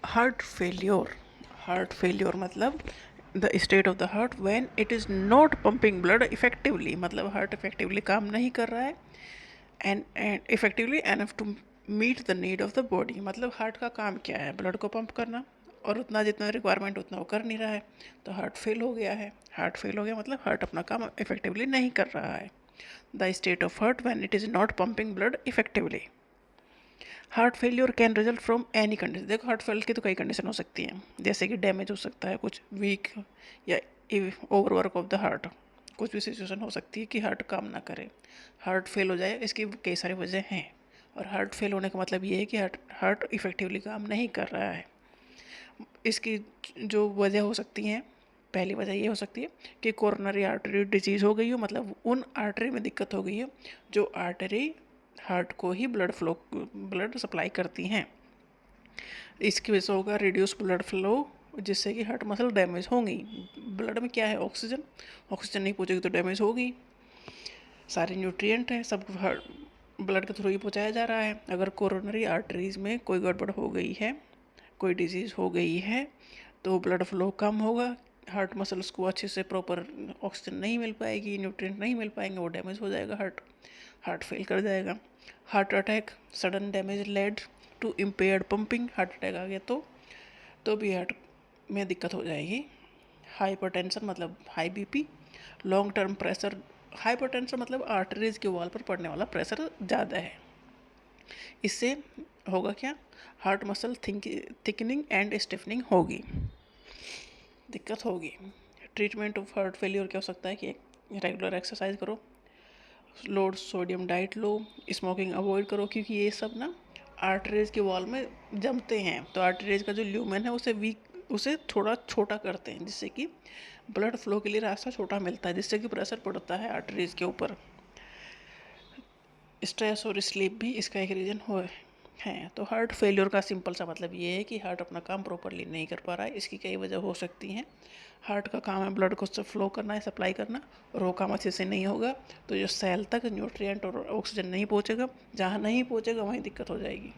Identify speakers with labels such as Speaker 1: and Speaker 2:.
Speaker 1: Heart failure मतलब the state of the heart when it is not pumping blood effectively, मतलब heart effectively काम नहीं कर रहा है and effectively enough to meet the need of the body. मतलब heart का काम क्या है, ब्लड को पंप करना, और उतना जितना रिक्वायरमेंट उतना वो कर नहीं रहा है, तो हार्ट फेल हो गया है। हार्ट फेल हो गया मतलब हार्ट अपना काम इफेक्टिवली नहीं कर रहा है। The state of heart when it is not pumping blood effectively. Heart failure can result from any condition. देखो हार्ट फेल की तो कई कंडीशन हो सकती हैं, जैसे कि डैमेज हो सकता है, कुछ वीक या ओवरवर्क ऑफ द हार्ट, कुछ भी सिचुएशन हो सकती है कि हार्ट काम ना करे, हार्ट फेल हो जाए। इसकी कई सारी वजह हैं, और हार्ट फेल होने का मतलब ये है कि हार्ट इफेक्टिवली काम नहीं कर रहा है। इसकी जो वजह हो सकती हैं, पहली वजह ये हो सकती है कि कोरोनरी आर्टरी डिजीज़ हो गई हो, मतलब उन आर्टरी में दिक्कत हो गई है जो आर्टरी हार्ट को ही ब्लड सप्लाई करती हैं। इसकी वजह से होगा रिड्यूस ब्लड फ्लो, जिससे कि हार्ट मसल डैमेज होंगी। ब्लड में क्या है, ऑक्सीजन, ऑक्सीजन नहीं पहुंचेगी तो डैमेज होगी। सारे न्यूट्रिएंट हैं, सब ब्लड के थ्रू ही पहुंचाया जा रहा है। अगर कोरोनरी आर्टरीज में कोई गड़बड़ हो गई है, कोई डिजीज़ हो गई है, तो ब्लड फ्लो कम होगा, हार्ट मसल्स को अच्छे से प्रॉपर ऑक्सीजन नहीं मिल पाएगी, न्यूट्रिएंट नहीं मिल पाएंगे, वो डैमेज हो जाएगा, हार्ट फेल कर जाएगा। Heart attack, sudden damage led to impaired pumping, heart attack आ गया तो भी हार्ट में दिक्कत हो जाएगी। हाइपरटेंशन मतलब high BP, long term pressure, hypertension मतलब आर्टरीज के वॉल पर पड़ने वाला प्रेशर ज़्यादा है। इससे होगा क्या, heart muscle thickening and stiffening होगी, दिक्कत होगी। ट्रीटमेंट ऑफ हार्ट फेलियर क्या हो सकता है कि रेगुलर एक्सरसाइज करो, लो सोडियम डाइट लो, स्मोकिंग अवॉइड करो, क्योंकि ये सब ना आर्टरीज के वॉल में जमते हैं, तो आर्टरीज का जो ल्यूमेन है उसे थोड़ा छोटा करते हैं, जिससे कि ब्लड फ्लो के लिए रास्ता छोटा मिलता है, जिससे कि प्रेशर पड़ता है आर्टरीज के ऊपर। स्ट्रेस और स्लीप भी इसका एक रीज़न है। तो हार्ट फेलियर का सिंपल सा मतलब ये है कि हार्ट अपना काम प्रॉपरली नहीं कर पा रहा है। इसकी कई वजह हो सकती हैं। हार्ट का काम है ब्लड को फ्लो करना है, सप्लाई करना, और वो काम अच्छे से नहीं होगा तो जो सेल तक न्यूट्रिएंट और ऑक्सीजन नहीं पहुंचेगा, जहाँ नहीं पहुंचेगा वहीं दिक्कत हो जाएगी।